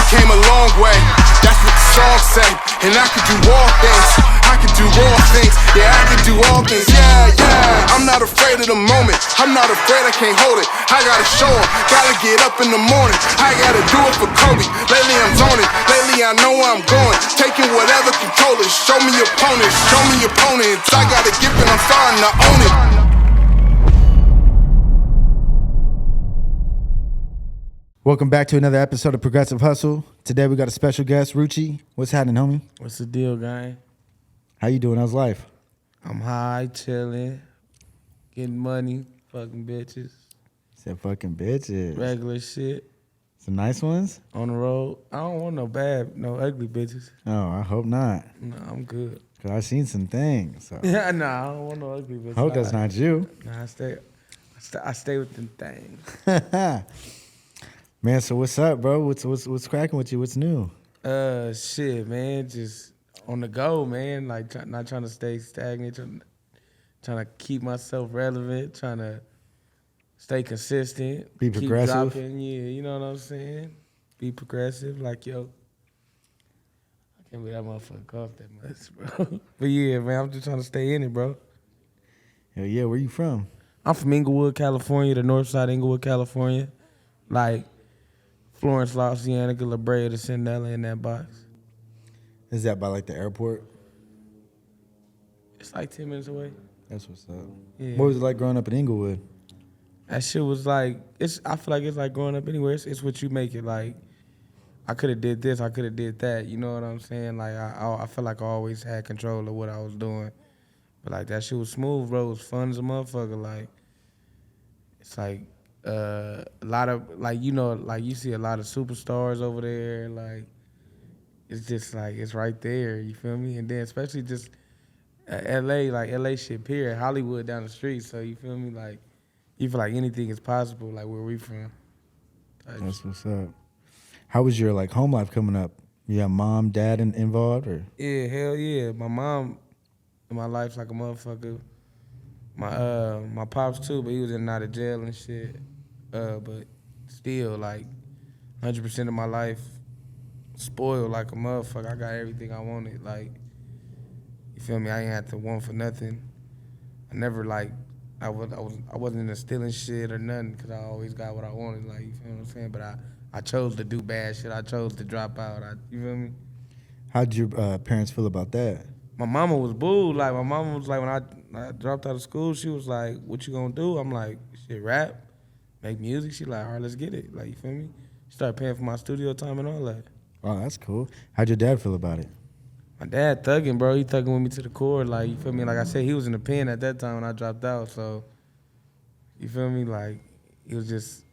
came a long way, that's what the song say. And I could do all things, I could do all things. Yeah, I could do all things, yeah. I'm not afraid of the moment, I'm not afraid I can't hold it. I gotta show 'em, gotta get up in the morning. I gotta do it for Kobe, lately I'm zoning. Lately I know where I'm going, taking whatever controllers. Show me opponents, show me opponents. I got a gift and I'm starting to own it. Welcome back to another episode of Progressive Hustle. Today we got a special guest, Rucci. What's happening, homie? What's the deal, guy? How you doing? How's life? I'm high, chilling, getting money, fucking bitches. Said fucking bitches. Regular shit. Some nice ones? On the road. I don't want no bad, no ugly bitches. Oh, I hope not. No, I'm good. Cause I've seen some things. So. Yeah, nah, I don't want no ugly bitches. Hope that's not you. Nah, I stay with them things. Man, so what's up, bro? What's cracking with you? What's new? Shit, man, just on the go, man. Like not trying to stay stagnant, trying to keep myself relevant, trying to stay consistent, be progressive. Keep dropping, yeah, you know what I'm saying? Be progressive, like yo. I can't believe that motherfucker coughed that much, bro. But yeah, man, I'm just trying to stay in it, bro. Hell yeah, where you from? I'm from Inglewood, California, the north side of Inglewood, California. Like Florence, Louisiana, La Brea to Cinderella in that box. Is that by like the airport? It's like 10 minutes away. That's what's up. Yeah. What was it like growing up in Inglewood? That shit was like, I feel like it's like growing up anywhere. It's what you make it. Like, I could have did this, I could have did that. You know what I'm saying? Like, I feel like I always had control of what I was doing. But like, that shit was smooth, bro. It was fun as a motherfucker. Like, it's like, a lot of, like, you know, like you see a lot of superstars over there. Like, it's just like, it's right there. You feel me? And then especially just LA, like LA shit, period. Hollywood down the street. So you feel me? Like, you feel like anything is possible, like where we from. That's what's up. How was your like home life coming up? You have mom, dad involved, or? Yeah, hell yeah. My mom in my life's like a motherfucker. My pops too, but he was in and out of jail and shit. But still, like 100% of my life spoiled like a motherfucker. I got everything I wanted. Like, you feel me? I ain't had to want for nothing. I never like. I wasn't into stealing shit or nothing because I always got what I wanted. Like, you feel what I'm saying? But I chose to do bad shit. I chose to drop out. You feel me? How'd your parents feel about that? My mama was booed. Like, my mama was like, when I dropped out of school, she was like, what you gonna do? I'm like, shit, rap, make music. She like, all right, let's get it. Like, you feel me? She started paying for my studio time and all that. Oh, that's cool. How'd your dad feel about it? My dad thugging, bro. He thugging with me to the core. Like, you feel me? Like I said, he was in the pen at that time when I dropped out. So, you feel me? Like, he was just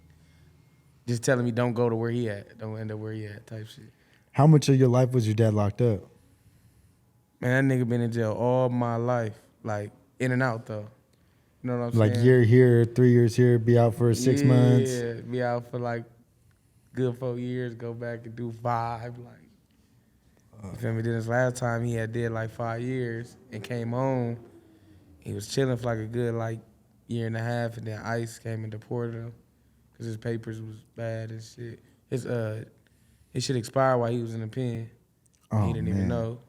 telling me don't go to where he at. Don't end up where he at type shit. How much of your life was your dad locked up? Man, that nigga been in jail all my life. Like, in and out, though. You know what I'm saying? Like year here, 3 years here, be out for 6 months. Yeah, be out for like good 4 years, go back and do 5. Like, you feel me? Then this last time he had did like 5 years and came home. He was chilling for like a good like year and a half, and then ICE came and deported him because his papers was bad and shit. His shit expired while he was in the pen. Oh, he didn't even know.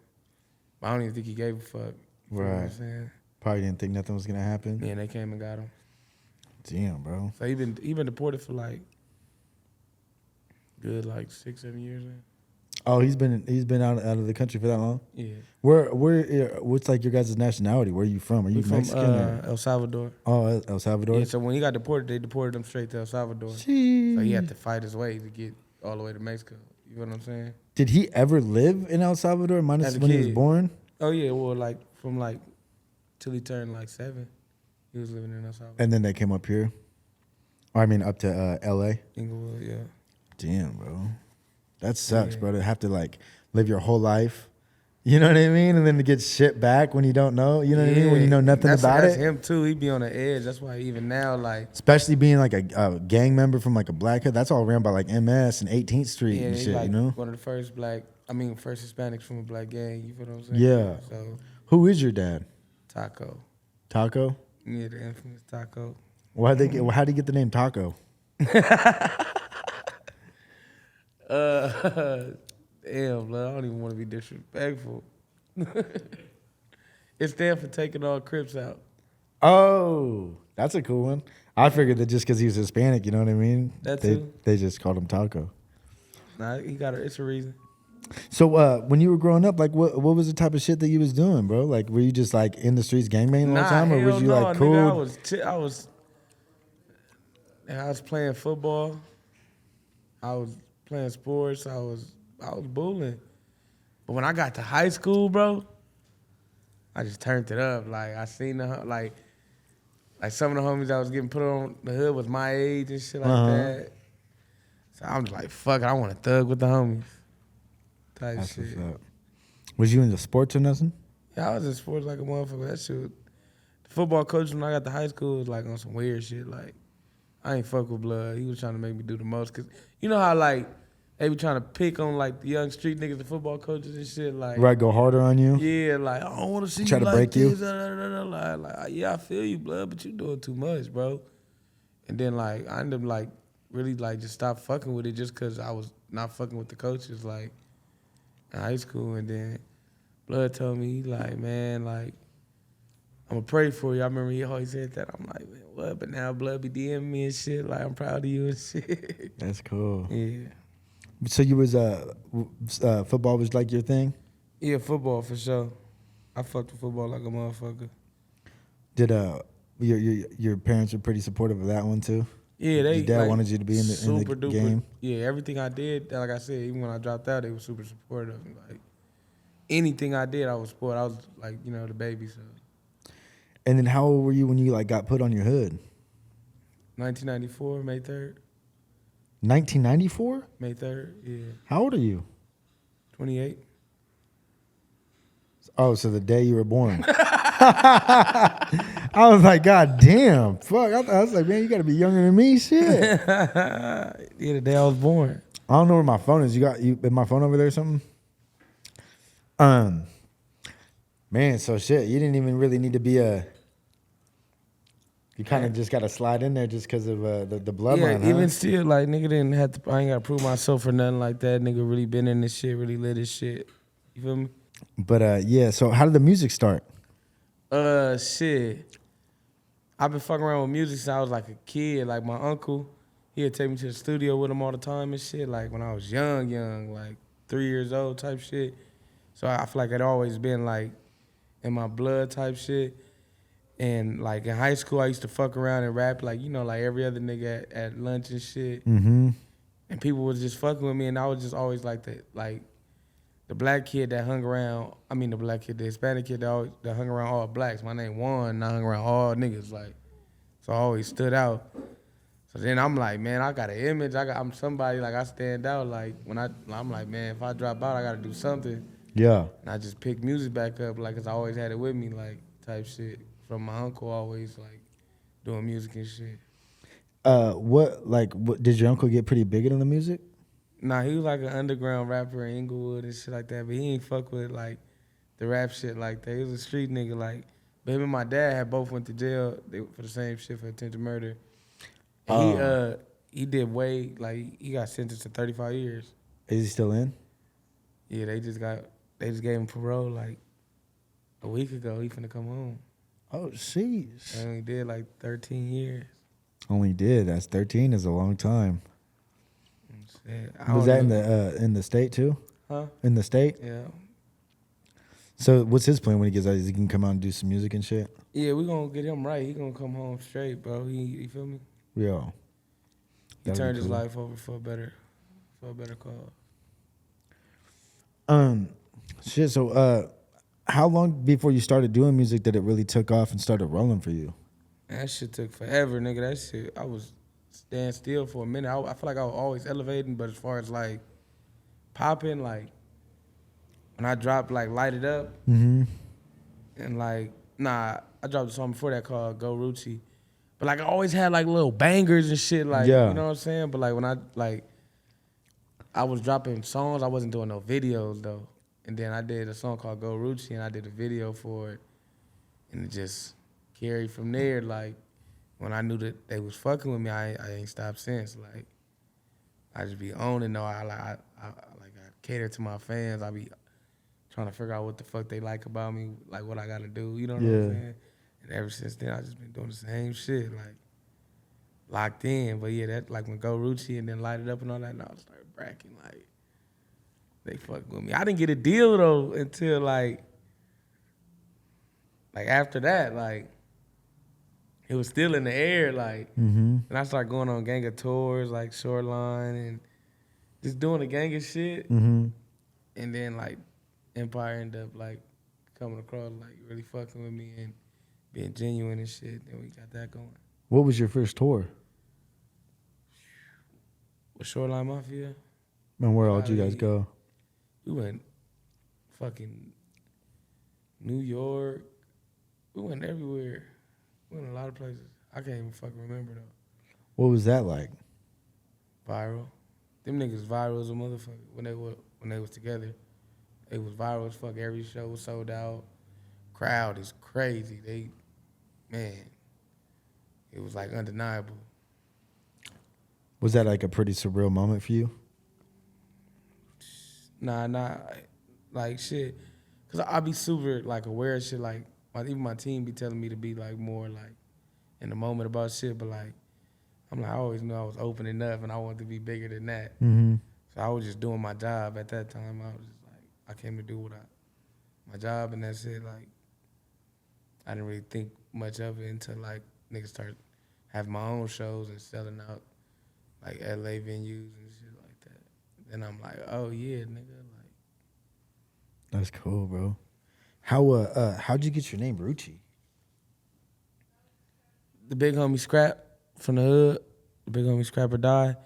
But I don't even think he gave a fuck. You know what I'm saying? Probably didn't think nothing was gonna happen. Yeah, and they came and got him. Damn, bro. So he been deported for like good like 6-7 years now. Oh, he's been out of the country for that long? Yeah. What's like your guys' nationality? Where are you from? Are you Mexican? From El Salvador. Oh, El Salvador? Yeah, so when he got deported, they deported him straight to El Salvador. Jeez. So he had to fight his way to get all the way to Mexico. You know what I'm saying? Did he ever live in El Salvador minus when he was born? Oh, yeah. Well, like from like till he turned like 7, he was living in El Salvador. And then they came up here? Or I mean up to L.A.? Inglewood, yeah. Damn, bro. That sucks, bro, to have to like live your whole life. You know what I mean? And then to get shit back when you don't know. You know what I mean? When you know nothing about it. That's him too. He be on the edge. That's why even now, like, especially being like a gang member from like a black hood. That's all ran by like MS and 18th Street and shit. Like you know, one of the first Hispanics from a black gang. You feel what I'm saying? Yeah. So who is your dad? Taco. Taco? Yeah, the infamous Taco. How'd he get the name Taco? Damn, blood. I don't even want to be disrespectful. It stands for taking all Crips out. Oh, that's a cool one. I figured that just because he was Hispanic, you know what I mean? That they, too. They just called him Taco. Nah, he got it's a reason. So when you were growing up, like what was the type of shit that you was doing, bro? Like were you just like in the streets gangbanging all the time, or was you no, like nigga, cool? I was playing football. I was playing sports. I was bullying. But when I got to high school, bro, I just turned it up. Like I seen like some of the homies I was getting put on the hood was my age and shit like that. So I'm just like, fuck it, I want to thug with the homies. Type That's shit. what's up. Was you into sports or nothing? Yeah, I was in sports like a motherfucker. That shit. The football coach when I got to high school was like on some weird shit. Like I ain't fuck with blood. He was trying to make me do the most. Cause you know how like they be trying to pick on like the young street niggas, the football coaches and shit. Like Right, go harder on you? yeah, like I don't want to see Try you to like break you? this. Like, yeah, I feel you, blood, but you doing too much, bro. And then like I ended up like really like just stop fucking with it just cause I was not fucking with the coaches like in high school. And then blood told me like, man, like I'm gonna pray for you. I remember he always said that. I'm like, man, what? But now blood be DMing me and shit. Like I'm proud of you and shit. That's cool. Yeah. So you was football was like your thing? Yeah, football for sure. I fucked with football like a motherfucker. Did your parents were pretty supportive of that one too? Yeah, they. Your dad like, wanted you to be in the super duper game. Yeah, everything I did, like I said, even when I dropped out, they were super supportive. Like anything I did, I was support. I was like, you know, the baby. So And then how old were you when you like got put on your hood? 1994, May 3rd. 1994? May 3rd. Yeah, How old are you? 28. Oh, so the day you were born. I was like, God damn, fuck. I was like, man, you got to be younger than me, shit. Yeah, the day I was born. I don't know where my phone is. You my phone over there or something? Man, so shit, you didn't even really need to be you kind of just got to slide in there just because of the bloodline, Yeah, even still, like nigga didn't have to. I ain't got to prove myself or nothing like that. Nigga really been in this shit, really lit this shit. You feel me? But yeah, so how did the music start? Shit. I've been fucking around with music since I was like a kid. Like my uncle, he'd take me to the studio with him all the time and shit. Like when I was young, like 3 years old type shit. So I feel like it always been like in my blood type shit. And like in high school, I used to fuck around and rap like, you know, like every other nigga at lunch and shit. Mm-hmm. And people was just fucking with me, and I was just always like the black kid that hung around. I mean, the Hispanic kid that hung around all blacks. My name Juan, and I hung around all niggas. Like, so I always stood out. So then I'm like, man, I got an image. I'm somebody, like I stand out. Like I'm like, man, if I drop out, I gotta do something. Yeah. And I just picked music back up, like, 'cause I always had it with me, like type shit. From my uncle, always like doing music and shit. What did your uncle get pretty big into the music? Nah, he was like an underground rapper in Inglewood and shit like that, but he ain't fuck with like the rap shit like that. He was a street nigga, like. But him and my dad had both went to jail for the same shit for attempted murder. And he did way like he got sentenced to 35 years. Is he still in? Yeah, they just gave him parole like a week ago. He finna come home. Oh, jeez. And he did like 13 years. Only did. That's 13 is a long time. Shit, Was that in the state too? Huh? In the state? Yeah. So what's his plan when he gets out? Is he can come out and do some music and shit? Yeah, we gonna get him right. He gonna come home straight, bro. You feel me? Yeah. He turned his life over for a better cause. Shit. So, how long before you started doing music did it really took off and started rolling for you? Man, that shit took forever, nigga. That shit, I was standing still for a minute. I feel like I was always elevating, but as far as like popping, like when I dropped like Light It Up, and like I dropped a song before that called Go Rucci, but like I always had like little bangers and shit, like you know what I'm saying. But like when I was dropping songs, I wasn't doing no videos though. And then I did a song called Go Rucci, and I did a video for it, and it just carried from there. Like when I knew that they was fucking with me, I ain't stopped since. Like I just be owning though. I cater to my fans. I be trying to figure out what the fuck they like about me, like what I gotta do. You know what I'm saying? And ever since then, I just been doing the same shit, like locked in. But yeah, that like when Go Rucci and then Light It Up and all that, now I started bracking like they fuck with me. I didn't get a deal though until like after that, like it was still in the air, like. Mm-hmm. And I started going on gang of tours like Shoreline and just doing the gang of shit. Mm-hmm. And then like Empire ended up like coming across like really fucking with me and being genuine and shit. Then we got that going. What was your first tour? With Shoreline Mafia, And where all did you guys go? we went fucking New York. We went everywhere. We went a lot of places. I can't even fucking remember though. What was that like? Viral. Them niggas viral as a motherfucker when they was together. They was viral as fuck. Every show was sold out. Crowd is crazy. It was like undeniable. Was that like a pretty surreal moment for you? Nah, like shit. Cause I be super like aware of shit. Like even my team be telling me to be like more like in the moment about shit. But like I'm like I always knew I was open enough and I wanted to be bigger than that. Mm-hmm. So I was just doing my job at that time. I was just like I came to do my job and that's it. Like I didn't really think much of it until like niggas started having my own shows and selling out like LA venues and shit like that. Then I'm like, oh yeah, nigga, like That's cool, bro. How'd you get your name, Rucci? the big homie Scrap from the hood, the big homie Scrap or Die,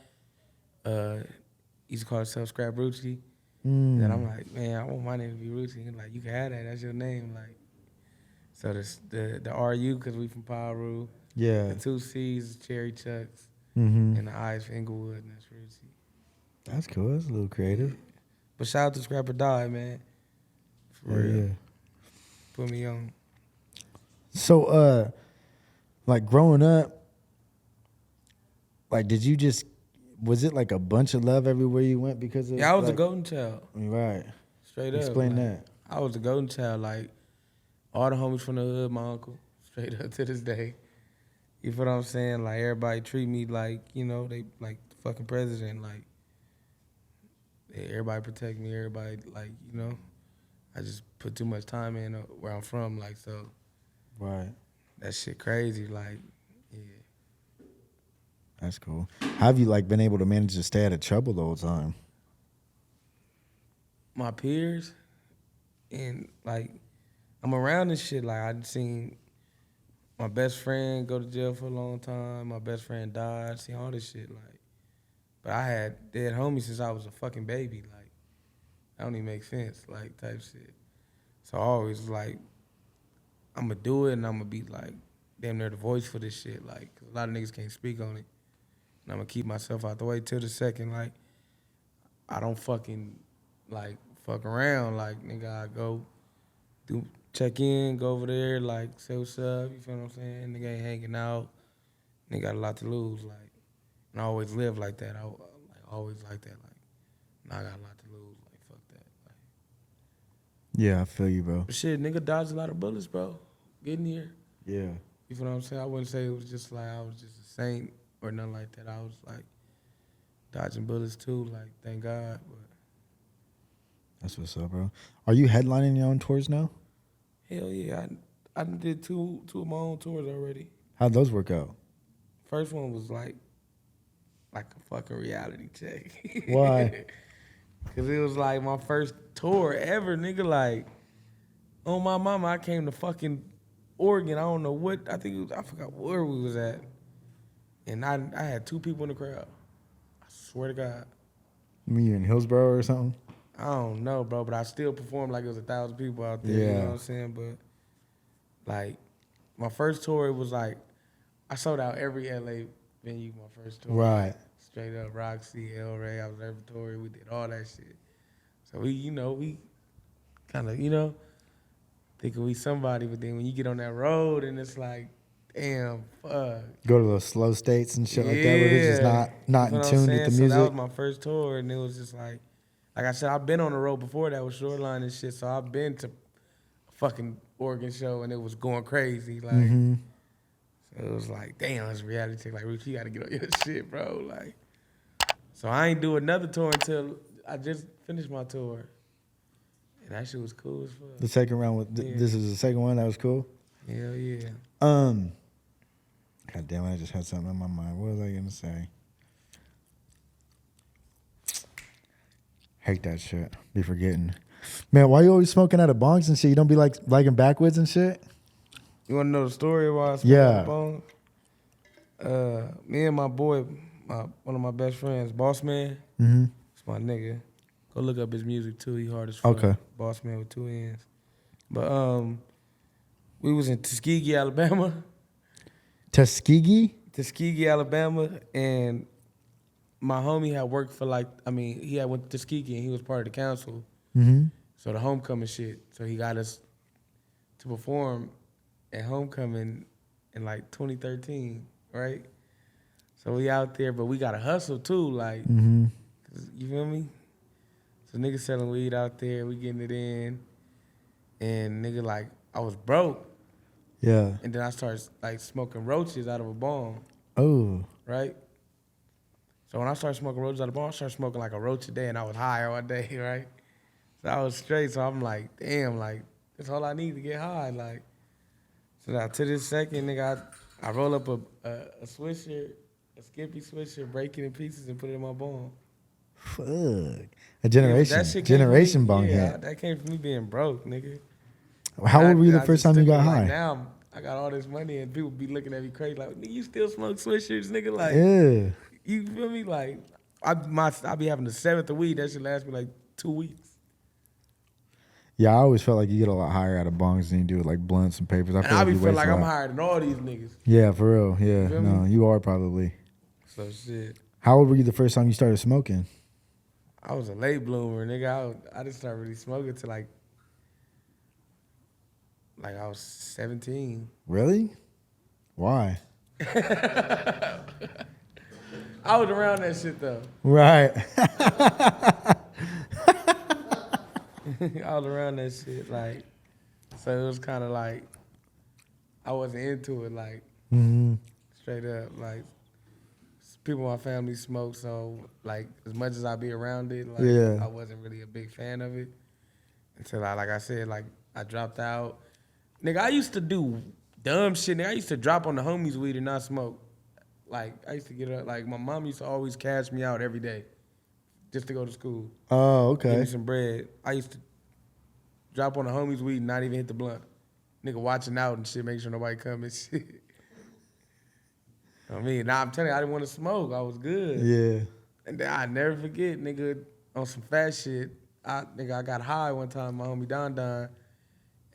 used to call himself Scrap Rucci. Mm. And I'm like, man, I want my name to be Rucci. And like, you can have that. That's your name. Like, so the RU because we from Piru. Yeah. The 2 C's is Cherry Chucks, Mm-hmm. and the I's for Inglewood, and that's Rucci. That's cool. That's a little creative. But shout out to Scrap or Die, man. For real. Yeah. Put me on. So, like growing up, like was it like a bunch of love everywhere you went because of? Yeah, I was like, a golden child. Right. Straight up. Explain like, that. I was a golden child. Like, all the homies from the hood, my uncle, straight up to this day. You feel what I'm saying? Like, everybody treat me like, you know, they like the fucking president. Like, everybody protect me. Everybody, like, you know, I just put too much time in where I'm from. Like, so. Right. That shit crazy. Like, yeah. That's cool. How have you like been able to manage to stay out of trouble the whole time? My peers, and like, I'm around this shit. Like, I've seen my best friend go to jail for a long time. My best friend died. Seen all this shit. Like, but I had dead homies since I was a fucking baby. Like, that don't even make sense. Like, type shit. So I always like, I'm gonna do it and I'm gonna be like, damn near the voice for this shit. Like, 'cause a lot of niggas can't speak on it. And I'm gonna keep myself out the way till the second. Like, I don't fucking, like, fuck around. Like, nigga, I go check in, go over there, like, say what's up, you feel what I'm saying? Nigga ain't hanging out. Nigga got a lot to lose, like, and I always live like that. I always like that, like, nah, I got a lot to lose, like, fuck that. Like, Yeah, I feel you, bro. but shit, nigga dodged a lot of bullets, bro, getting here. Yeah. You feel what I'm saying? I wouldn't say it was just like I was just a saint or nothing like that. I was, like, dodging bullets, too, like, thank God, but. That's what's up, bro. Are you headlining your own tours now? Hell yeah, I did two of my own tours already. How'd those work out? First one was like a fucking reality check. Why? Cause it was like my first tour ever, nigga. Like, on my mama, I came to fucking Oregon. I don't know what, I forgot where we was at. And I had 2 people in the crowd. I swear to God. Me in Hillsborough or something? I don't know, bro, but I still performed like it was 1,000 people out there. Yeah. You know what I'm saying? But like my first tour, it was like I sold out every LA venue. My first tour, Right. Straight up Roxy, El Rey, Observatory. We did all that shit. So we kind of, thinking we somebody. But then when you get on that road and it's like damn, fuck. Go to those slow states and shit like that, where they're just not You know in what I'm tune with the saying? So that music. was my first tour, and it was just like I said, I've been on the road before that with Shoreline and shit. So I've been to a fucking Oregon show, and it was going crazy. Like, so it was like, damn, it's a reality check. Like, Rucci, you gotta get on your shit, bro. Like, so I ain't do another tour until I just finished my tour, and that shit was cool as fuck. The second round with this is the second one. That was cool. Hell yeah. God damn it! I just had something in my mind. What was I gonna say? Hate that shit. Be forgetting. Man, why you always smoking out of bongs and shit? You don't be like liking backwoods and shit? You want to know the story why I smoked Yeah. the bone? Me and my boy, one of my best friends, Boss Man. Mm-hmm. It's my nigga. Go look up his music too. He hard as fuck. Okay. Boss Man with 2 N's. But we was in Tuskegee, Alabama. Tuskegee? Tuskegee, Alabama, and my homie had worked for he had went to Tuskegee and he was part of the council. Mm-hmm. So the homecoming shit. So he got us to perform at homecoming in like 2013, right? So we out there, but we gotta hustle too, like, Mm-hmm. 'cause you feel me? So niggas selling weed out there, we getting it in, and nigga like I was broke, Yeah. and then I started like smoking roaches out of a bong, Oh. right? So when I started smoking roaches out of a bong, I started smoking like a roach a day, and I was high all day, right? So I was straight. So I'm like, damn, like that's all I need to get high, like. So now to this second, nigga, I roll up a swisher, a skimpy swisher, break it in pieces, and put it in my bong. Fuck. A generation bong hit. That came from me being broke, nigga. How old were you the I first just time you took got it high? Like now I got all this money and people be looking at me crazy like, nigga, you still smoke swishers, nigga? Like, Yeah. you feel me? Like, I be having the 7th of weed. That should last me like 2 weeks. Yeah, I always felt like you get a lot higher out of bongs than you do with like blunts and papers. And I be you feeling waste like a I'm lot. higher than all these niggas. Yeah, for real. Yeah, feel no, me? you are probably. So shit. How old were you the first time you started smoking? I was a late bloomer, nigga. I didn't start really smoking till like I was 17. Really? Why? I was around that shit though. Right. I was around that shit, like, so it was kind of like I wasn't into it, like, straight up, like, people in my family smoke, so like as much as I be around it, like, Yeah. I wasn't really a big fan of it until like I said, like I dropped out. Nigga, I used to do dumb shit. Nigga, I used to drop on the homies' weed and not smoke. Like I used to get up. Like my mom used to always cash me out every day just to go to school. Oh, Give me okay. some bread. I used to drop on the homies' weed and not even hit the blunt. Nigga watching out and shit, make sure nobody come and shit. I mean, now I'm telling you, I didn't want to smoke. I was good. Yeah. And then I never forget, nigga, on some fat shit. I got high one time, my homie Don Don,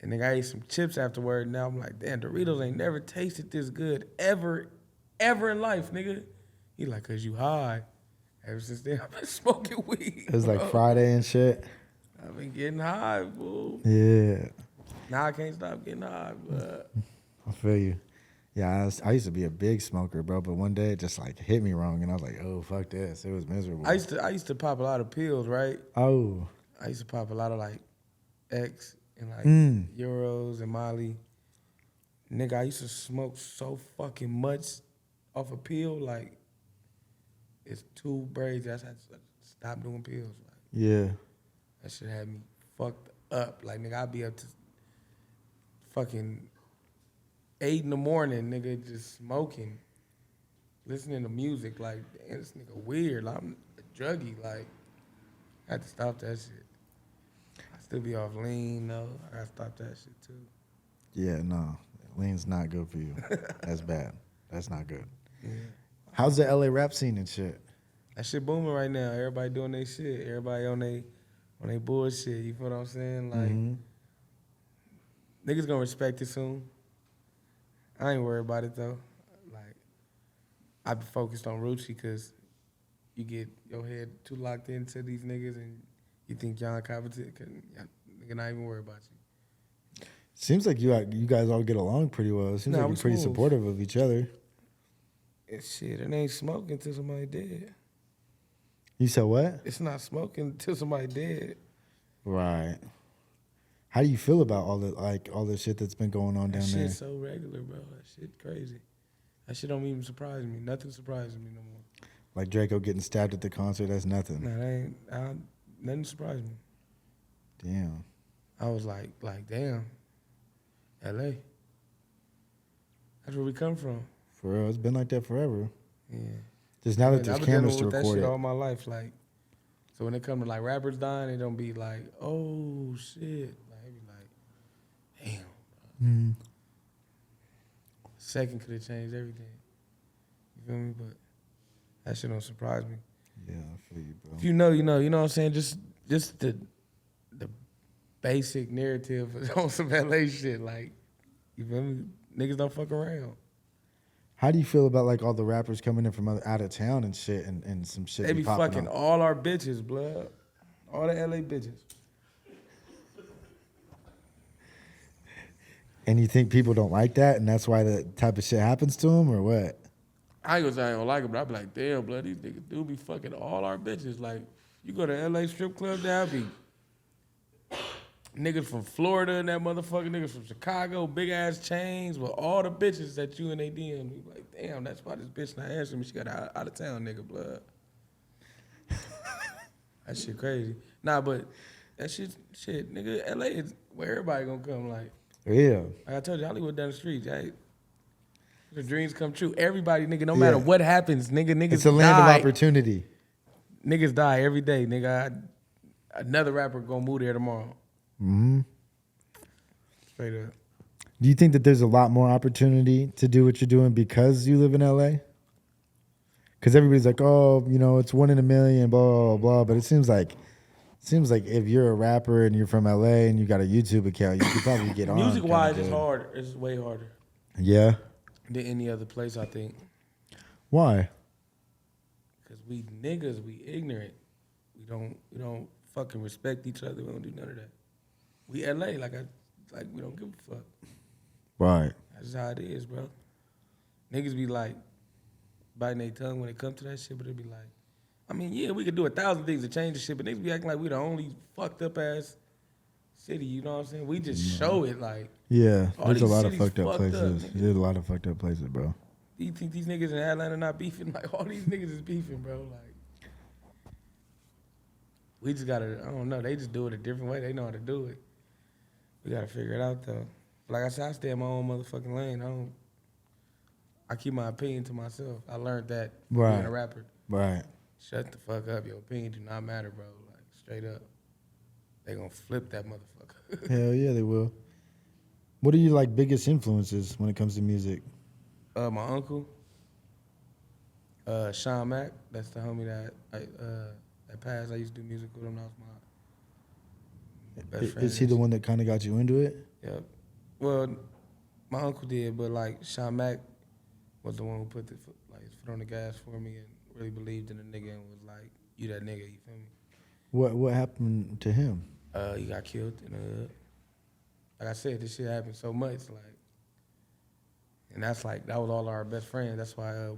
and nigga, I ate some chips afterward. Now I'm like, damn, Doritos ain't never tasted this good ever in life, nigga. He like, cause you high. Ever since then, I've been smoking weed. It was bro. like Friday and shit. I've been getting high, boo. Yeah. Now I can't stop getting high, but I feel you. Yeah, I used to be a big smoker, bro, but one day it just like hit me wrong, and I was like, "Oh, fuck this!" It was miserable. I used to pop a lot of pills, right? Oh, I used to pop a lot of like X and like Euros and Molly. Nigga, I used to smoke so fucking much off a pill, like it's too braids. That's how I stopped doing pills. Like, yeah. that shit had me fucked up. Like nigga, I'd be up to fucking 8 in the morning, nigga, just smoking, listening to music. Like, damn, this nigga weird. Like, I'm a druggie. Like, I had to stop that shit. I still be off lean, though. I gotta stop that shit, too. Yeah, no. Lean's not good for you. That's bad. That's not good. Yeah. How's the LA rap scene and shit? That shit booming right now. Everybody doing their shit. Everybody on they bullshit. You feel what I'm saying? Like, niggas gonna respect it soon. I ain't worried about it, though. Like, I be focused on Rucci because you get your head too locked into these niggas and you think y'all competent, cause y'all, nigga not even worry about you. Seems like you guys all get along pretty well. It seems Nah, like we you're pretty smooth. supportive of each other. Shit, it ain't smoking till somebody dead. You said what? It's not smoking till somebody dead. Right. How do you feel about all the shit that's been going on That down there? shit's so regular, bro. That shit crazy. That shit don't even surprise me. Nothing surprises me no more. Like Draco getting stabbed at the concert, that's nothing. Nah, nothing surprised me. Damn. I was like, damn, L.A. That's where we come from. For real, it's been like that forever. Yeah. Just now that I've there's been cameras to dealing with that record shit it. all my life. Like, so when it come to like rappers dying, they don't be like, oh shit. Like, they be like, damn. Mm. Second could have changed everything. You feel me? But that shit don't surprise me. Yeah, I feel you, bro. If you know, you know. You know what I'm saying? Just the basic narrative on some LA shit. Like, you feel me? Niggas don't fuck around. How do you feel about like all the rappers coming in from out of town and shit and some shit? They be popping fucking up? all our bitches, blood. All the LA bitches. And you think people don't like that, and that's why that type of shit happens to them, or what? I ain't gonna say I don't like it, but I be like, damn, blood, these niggas do be fucking all our bitches. Like, you go to LA strip club, there be niggas from Florida and that motherfucker, niggas from Chicago, big ass chains with all the bitches that you and they DM. You like, damn, that's why this bitch not answering me. She got out of town, nigga, blood. That shit crazy. Nah, but that shit, nigga, LA is where everybody gonna come. Like Yeah. I told you, Hollywood down the street, right? The dreams come true. Everybody, nigga, no matter what happens, niggas It's a land die. of opportunity. Niggas die every day, nigga. Another rapper gonna move there tomorrow. Mm-hmm. Straight up. Do you think that there's a lot more opportunity to do what you're doing because you live in LA? Because everybody's like, oh, you know, it's 1 in a million, blah, blah, blah. But it seems like if you're a rapper and you're from LA and you got a YouTube account, you could probably get on. Music wise, kinda it's good. hard. It's way harder Yeah. than any other place, I think. Why? Cause we niggas, we ignorant. We don't fucking respect each other. We don't do none of that. We LA, like we don't give a fuck. Right. That's how it is, bro. Niggas be like biting their tongue when it come to that shit, but they be like, I mean, yeah, we could do 1,000 things to change the shit, but niggas be acting like we the only fucked up ass city. You know what I'm saying? We just show it like. Yeah. All There's a these lot of cities fucked up fucked places. up, nigga. There's a lot of fucked up places, bro. Do you think these niggas in Atlanta not beefing? Like all these niggas is beefing, bro. Like we just gotta. I don't know. They just do it a different way. They know how to do it. We gotta figure it out though. Like I said, I stay in my own motherfucking lane. I keep my opinion to myself. I learned that being a rapper. Right. Shut the fuck up. Your opinion do not matter, bro. Like straight up. They gonna flip that motherfucker. Hell yeah, they will. What are your like biggest influences when it comes to music? My uncle, Sean Mack. That's the homie that passed. I used to do music with him. That was my best friend. Is he the one that kind of got you into it? Yep. Well, my uncle did, but like Sean Mack was the one who put his foot on the gas for me and really believed in the nigga and was like, "You that nigga," you feel me? What happened to him? He got killed in the hood. Like I said, this shit happened so much, like, and that was all our best friends. That's why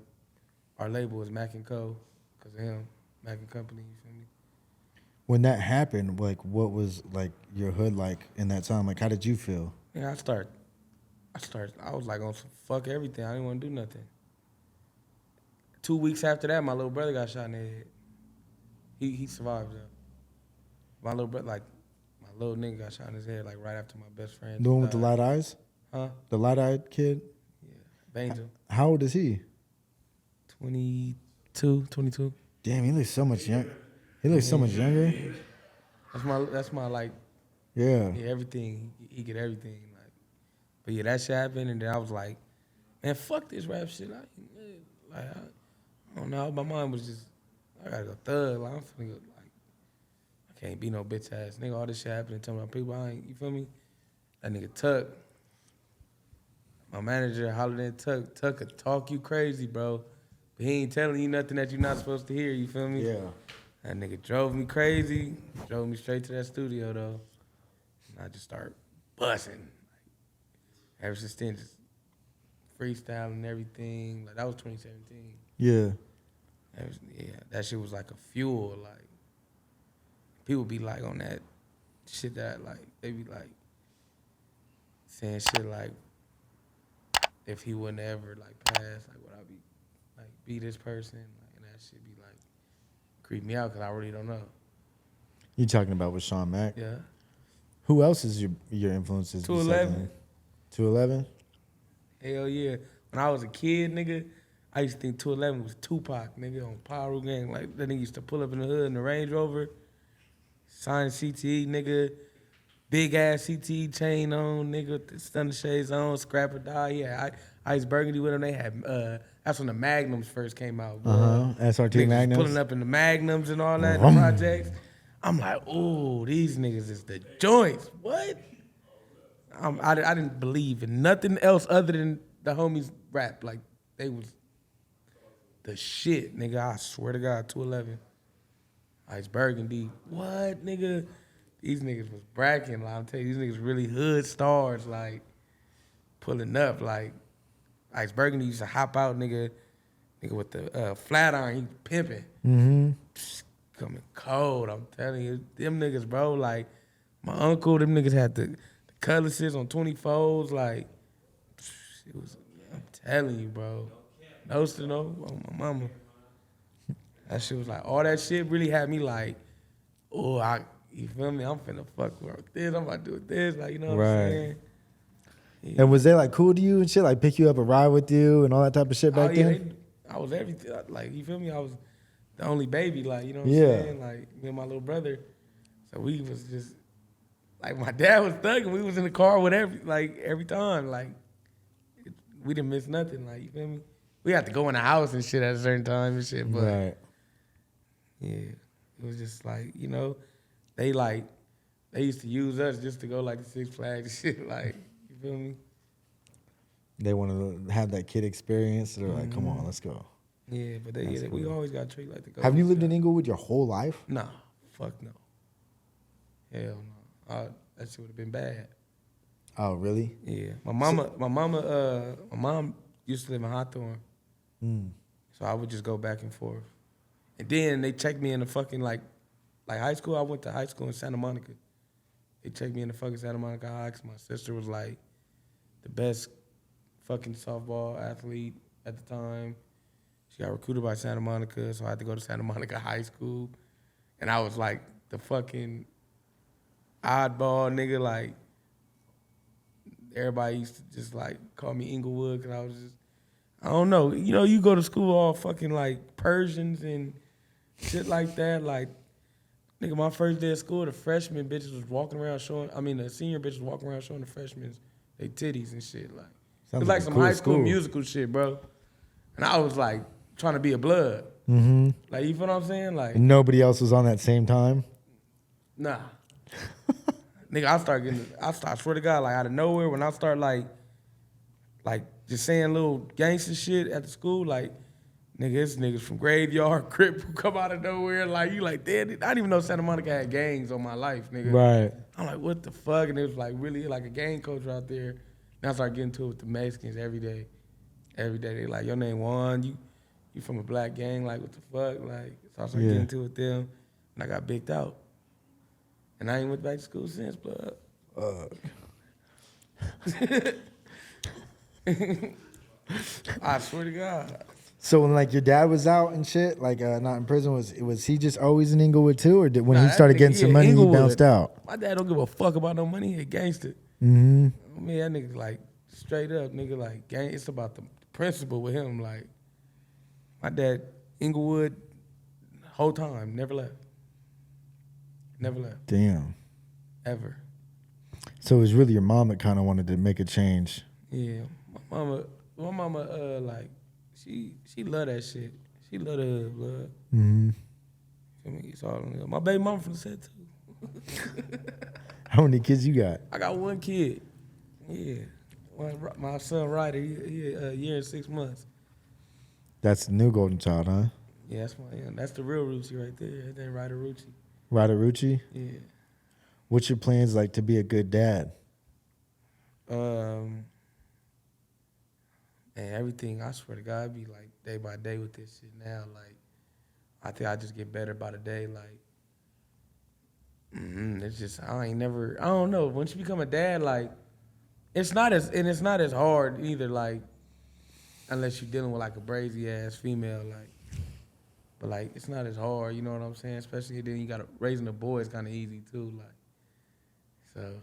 our label is Mac and Co. because of him, Mac and Company. You feel me? When that happened, like, what was like your hood like in that time? Like, how did you feel? Yeah, I was like on some fuck everything. I didn't want to do nothing. 2 weeks after that, my little brother got shot in the head. He survived though. My little brother, like, my little nigga got shot in his head like right after my best friend. The one with the light eyes? Huh? The light-eyed kid? Yeah, Bangel. How old is he? 22. Damn, he looks so much young. He looks so much younger. That's my like, Yeah. everything. He get everything. Like, but yeah, that shit happened, and then I was like, man, fuck this rap shit. I don't know. My mind was just, I gotta go thug. Like, I'm finna go, like, I can't be no bitch ass nigga. All this shit happening to my people. You feel me? That nigga Tuck, my manager, hollered in Tuck. Tuck could talk you crazy, bro. But he ain't telling you nothing that you're not supposed to hear. You feel me? Yeah. That nigga drove me crazy. Drove me straight to that studio though. And I just start busting. Ever since then, just freestyling and everything. Like that was 2017. Yeah. That shit was like a fuel. Like people be like on that shit that like they be like saying shit like if he wouldn't ever like pass, like would I be this person? Like, and that shit be like creep me out because I really don't know. You talking about with Sean Mack? Yeah. Who else is your influences? 211. 211? Hell yeah. When I was a kid, nigga, I used to think 211 was Tupac, nigga, on Pyro Gang. Like, that nigga used to pull up in the hood in the Range Rover, sign CTE, nigga, big ass CTE chain on, nigga, with the stunner shades on, scrap or die. Yeah, Ice Burgundy with them. They had, that's when the Magnums first came out. SRT Niggas Magnums. pulling up in the Magnums and all that, the projects. I'm like, ooh, these niggas is the joints. What? I didn't believe in nothing else other than the homies rap. Like, they was the shit, nigga. I swear to God, 211. Ice Burgundy. What, nigga? These niggas was bragging. Like, I'm telling you, these niggas really hood stars, like, pulling up. Like, Ice Burgundy used to hop out, nigga with the flat iron, he pimping. Mm-hmm. Coming cold, I'm telling you. Them niggas, bro, like, my uncle, them niggas had the cutlasses on 24s, like, it was, I'm telling you, bro. No to no, oh, my mama. That shit was like, all that shit really had me like, oh, you feel me? I'm finna fuck with this, I'm about to do this, like, you know what I'm saying? Yeah. And was they like cool to you and shit? Like pick you up and ride with you and all that type of shit back then? I was everything, like, you feel me? I was the only baby, like, you know what I'm saying? Like, me and my little brother. So we was just, like, my dad was thugging. We was in the car with every time. Like, we didn't miss nothing, like, you feel me? We had to go in the house and shit at a certain time and shit, but, yeah, it was just like, you know, they used to use us just to go, like, to Six Flags and shit, like, you feel me? They wanted to have that kid experience. So they're like, come on, let's go. Yeah, but we always got treated like the go. Have you lived in Inglewood your whole life? Nah, fuck no. Hell no. That shit would have been bad. Oh, really? Yeah. My mom used to live in Hawthorne. So I would just go back and forth. And then they checked me in the fucking like high school. I went to high school in Santa Monica. They checked me in the fucking Santa Monica High because my sister was like the best fucking softball athlete at the time. She got recruited by Santa Monica, so I had to go to Santa Monica High School. And I was like the fucking oddball nigga. Like, everybody used to just like call me Inglewood because I was just, I don't know. You know, you go to school all fucking like Persians and shit like that. Like, nigga, my first day of school, the freshman bitches was walking around the senior bitches walking around showing the freshmen they titties and shit. Like, it was like some cool high school school. musical shit, bro. And I was like trying to be a blood. Mm-hmm. Like, you feel what I'm saying? Like, And nobody else was on that same time? nah. Nigga, I swear to God, like, out of nowhere, when I start like just saying little gangster shit at the school, like, nigga, it's niggas from Graveyard, Crip who come out of nowhere, like, you like, damn, I didn't even know Santa Monica had gangs on my life, nigga. Right. I'm like, what the fuck? And it was like really like a gang culture out there. And I started getting to it with the Mexicans every day. Every day, they like, your name Juan, you from a black gang, like, what the fuck? Like, so I started getting to it with them, and I got bigged out. And I ain't went back to school since, blood. I swear to God. So when like your dad was out and shit, like not in prison, was he just always in Inglewood too, or when he started getting some money, Inglewood. he bounced out? My dad don't give a fuck about no money. He a gangster. Mm-hmm. I mean, that nigga like straight up, nigga, like gang. It's about the principle with him. Like, my dad, Inglewood, whole time, never left. Never left. Damn. Ever. So it was really your mom that kind of wanted to make a change. Yeah, my mama, like, she love that shit. She love the hood, blood. Mm-hmm. I mean, it's all on her. My baby mama from the set too. How many kids you got? I got one kid. Yeah, my son Ryder. He a year and 6 months. That's the new golden child, huh? Yeah, that's the real Rucci right there. His name Ryder Rucci. Ryder Rucci? Yeah. What's your plans like to be a good dad? And everything, I swear to God, I be like day by day with this shit now. Like, I think I just get better by the day. Like, it's just, I don't know. Once you become a dad, like, it's not as hard either, like, unless you're dealing with like a brazy ass female, like, but like, it's not as hard, you know what I'm saying? Especially then you got raising a boy is kind of easy too, like, so.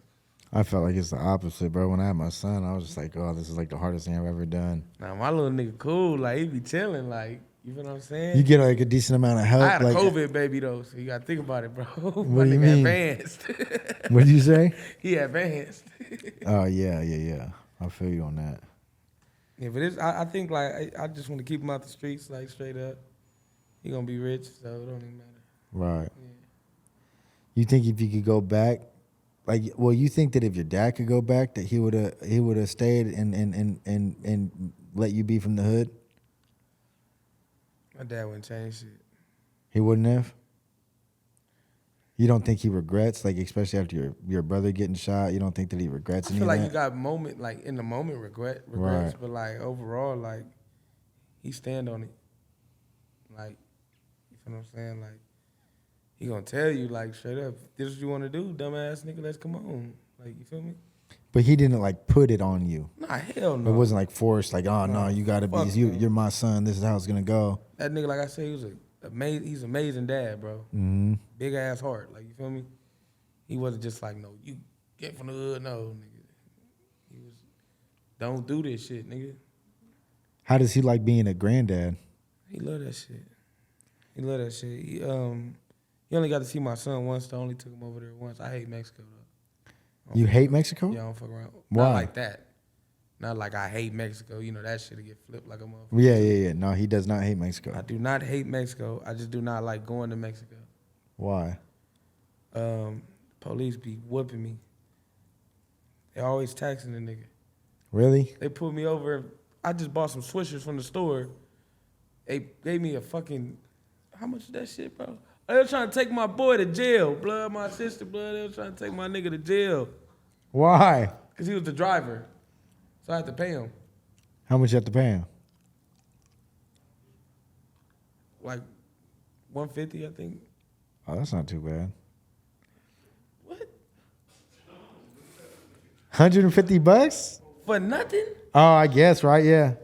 I felt like it's the opposite, bro. When I had my son, I was just like, oh, this is like the hardest thing I've ever done. Now my little nigga cool, like he be chilling, like, you feel what I'm saying? You get like a decent amount of help. I had a like, COVID baby though, so you gotta think about it, bro. What do you mean? Advanced. What did you say? He advanced. Oh yeah. I feel you on that. Yeah, but it's, I think like I just want to keep him out the streets, like straight up. He gonna be rich, so it don't even matter. Right. Yeah. You think if you could go back, like, well, you think that if your dad could go back, that he would have stayed and let you be from the hood? My dad wouldn't change shit. He wouldn't have. You don't think he regrets, like, especially after your brother getting shot? You don't think that he regrets I any feel of like that? you got in the moment regrets, Right. but like overall, like he stand on it. Like, you feel what I'm saying? Like, he gonna tell you, like, straight up, this is what you want to do, dumbass nigga, let's come on. Like, you feel me? But he didn't like put it on you. Nah, hell no. It wasn't like forced, like, oh no, you gotta be, fuck no. you're my son, this is how it's gonna go. That nigga, like I said, he's amazing dad, bro. Mm-hmm. Big ass heart, like, you feel me? He wasn't just like, no, you get from the hood, no, nigga. He was, don't do this shit, nigga. How does he like being a granddad? He love that shit. He love that shit. He only got to see my son once, though. I only took him over there once. I hate Mexico, though. You hate Mexico? Yeah, I don't fuck around. Why? Not like that. Not like I hate Mexico. You know, that shit'll get flipped like a motherfucker. Yeah. No, he does not hate Mexico. I do not hate Mexico. I just do not like going to Mexico. Why? Police be whooping me. They always taxing the nigga. Really? They pulled me over. I just bought some Swishers from the store. They gave me a fucking, how much is that shit, bro? They were trying to take my boy to jail. Blood, my sister, blood. They were trying to take my nigga to jail. Why? Because he was the driver. So I had to pay him. How much you have to pay him? Like $150, I think. Oh, that's not too bad. What? $150? For nothing? Oh, I guess, right? Yeah.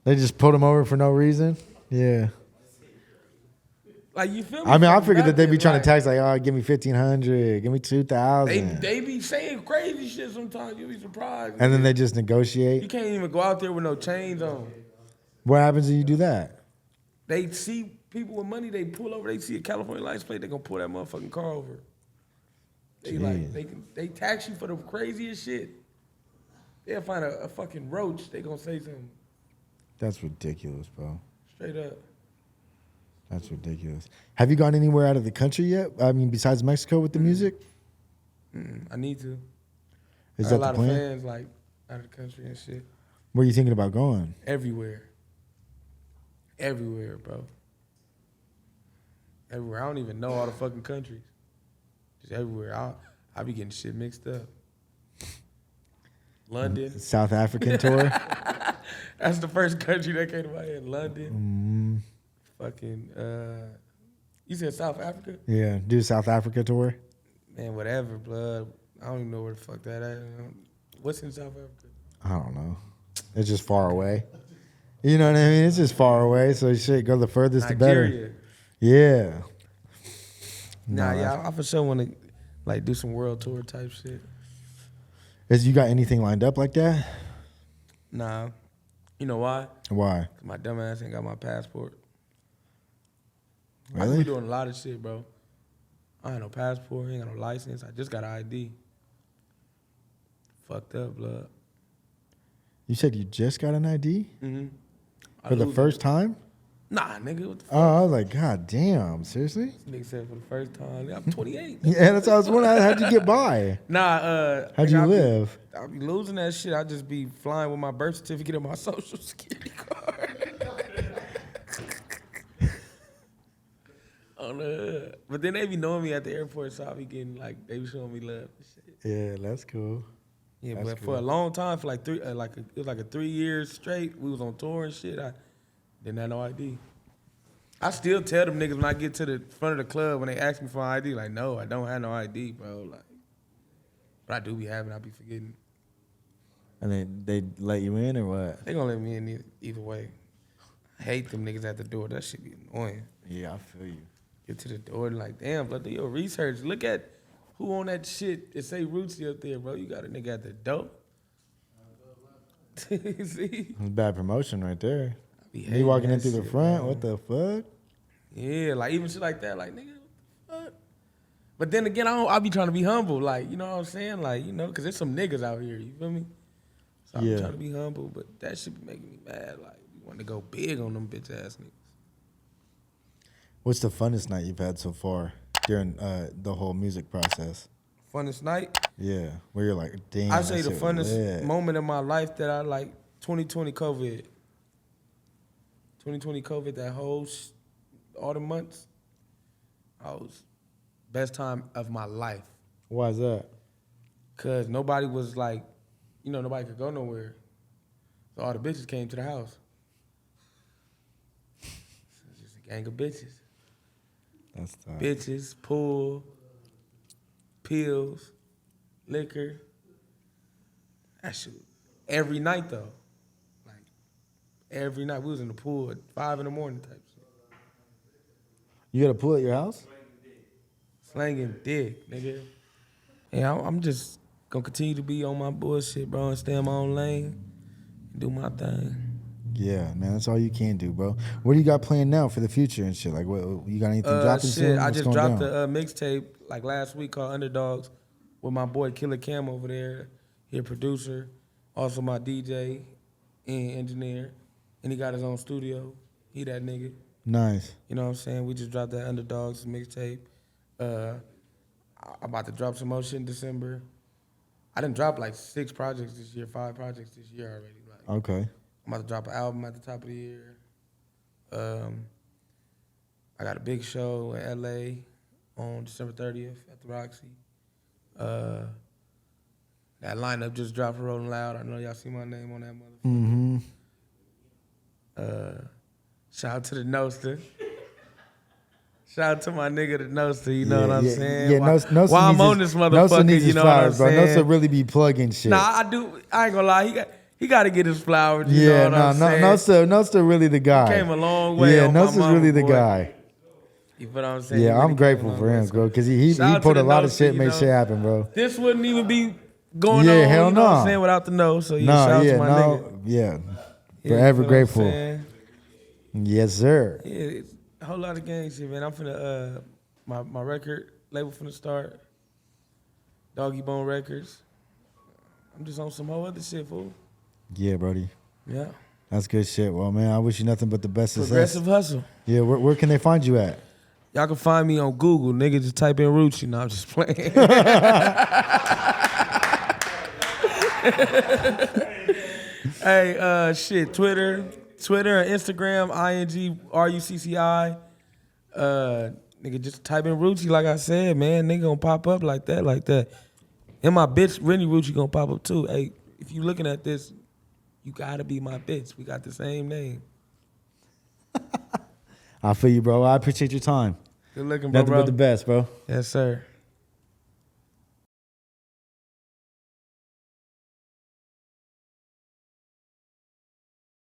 They just pulled him over for no reason? Yeah. Like, you feel me? I mean, I For figured that they'd be nothing, trying like, to tax, like, oh, give me $1,500, give me $2,000. They be saying crazy shit sometimes. You'll be surprised. And then they just You negotiate. can't even go out there with no chains on. What happens when you do that? They see people with money, they pull over, they see a California license plate, they gonna pull that motherfucking car over. They Jeez. they tax you for the craziest shit. They'll find a fucking roach, they gonna say something. That's ridiculous, bro. Straight up. That's ridiculous. Have you gone anywhere out of the country yet? I mean, besides Mexico with the music? I need to. Is I got that a the lot plan? of fans like out of the country and shit. Where are you thinking about going? Everywhere. Everywhere, bro. Everywhere. I don't even know all the fucking countries. Just everywhere. I be getting shit mixed up. London. South African tour? That's the first country that came to my head. London. Fucking, you said South Africa? Yeah, do South Africa tour. Man, whatever, blood. I don't even know where the fuck that at. What's in South Africa? I don't know. It's just far away. You know what I mean? It's just far away, so shit, go the furthest the better. Nigeria. Yeah. Nah, No, yeah, I for sure want to like do some world tour type shit. You got anything lined up like that? Nah. You know why? Why? 'Cause my dumb ass ain't got my passport. I Really? be doing a lot of shit, bro. I ain't no passport, ain't got no license. I just got an ID. Fucked up, blood. You said you just got an ID? Mm-hmm. For the first time? Nah, nigga, what the fuck? Oh, I was like, God damn, seriously? Nigga said for the first time. I'm 28. Yeah, that's what I was wondering. How'd you get by? Nah, How'd you live? I be losing that shit. I just be flying with my birth certificate and my social security card. On the hood. But then they be knowing me at the airport, so I be getting like, they be showing me love and shit. Yeah, that's cool. Yeah, That's but for a good. long time, for like it was like a 3 years straight. We was on tour and shit. I didn't have no ID. I still tell them niggas when I get to the front of the club when they ask me for an ID, like, no, I don't have no ID, bro. Like, but I do be having, I be forgetting. And they let you in or what? They gonna let me in either way. I hate them niggas at the door. That shit be annoying. Yeah, I feel you. Get to the door and like, damn, bro, do your research. Look at who on that shit. It say Rucci up there, bro. You got a nigga at the door. See? It's bad promotion right there. Be You hating walking that in through the shit, front? bro. What the fuck? Yeah, like even shit like that, like nigga, what the fuck? But then again, I be trying to be humble, like, you know what I'm saying? Like, you know, cause there's some niggas out here, you feel me? So I be Yeah. trying to be humble, but that shit be making me mad. Like, you want to go big on them bitch ass niggas. What's the funnest night you've had so far during the whole music process? Funnest night? Yeah, where you're like, damn. I say that the shit was funnest lit. moment of my life that I like, 2020 COVID. 2020 COVID, that whole all the months, I was best time of my life. Why is that? Cause nobody was like, you know, nobody could go nowhere. So all the bitches came to the house. So it's just a gang of bitches. That's tough. Bitches, pool, pills, liquor. That shit. Every night though. Like every night. We was in the pool at 5 in the morning type shit. You got a pool at your house? Slanging dick, nigga. Yeah, I'm just gonna continue to be on my bullshit, bro, and stay in my own lane and do my thing. Yeah, man, that's all you can do, bro. What do you got planned now for the future and shit? Like, what you got anything dropping soon? I What's just going dropped down? a mixtape like last week called Underdogs with my boy Killer Cam over there. He a producer, also my DJ and engineer, and he got his own studio. He that nigga. Nice. You know what I'm saying? We just dropped that Underdogs mixtape. I'm about to drop some more shit in December. I done dropped like 6 projects this year, 5 projects this year already. Like, Okay. I'm about to drop an album at the top of the year. I got a big show in LA on December 30th at the Roxy. That lineup just dropped for Rolling Loud. I know y'all see my name on that motherfucker. Mm-hmm. Shout out to the Noster. Shout out to my nigga the Noster, you know what I'm saying? Yeah, While I'm on this motherfucker, needs you his know what I'm flowers, bro. saying? Nosa really be plugging shit. Nah, I do. I ain't gonna lie. He got to get his flowers. You know what I'm saying? Nosa really the guy. Came a long way. Yeah, on my Nosa's mama, really the boy. guy. You feel what I'm saying? Yeah, He really I'm came grateful a long for way. him, bro, because he Shout out put to a the lot of Noster, shit, you made know. shit happen, bro. This wouldn't even be going Yeah, on, hell you know what no. I'm saying, without the no. So yeah, shout out to my nigga. Yeah, Yeah, forever you feel what I'm grateful. saying? Yes, sir. Yeah, it's a whole lot of gang shit, man. I'm finna my record label finna start. Doggy Bone Records. I'm just on some whole other shit, fool. Yeah, Brody. Yeah. That's good shit. Well, man, I wish you nothing but the best success. Progressive hustle. Yeah, where can they find you at? Y'all can find me on Google. Nigga, just type in Rucci. No, I'm just playing. Hey, shit, Twitter and Instagram, INGRUCCI. Nigga, just type in Rucci, like I said, man. Nigga gonna pop up like that. And my bitch, Rennie Rucci, gonna pop up too. Hey, if you looking at this, you gotta be my bitch. We got the same name. I feel you, bro. I appreciate your time. Good looking, bro. Nothing but the best, bro. Yes, sir.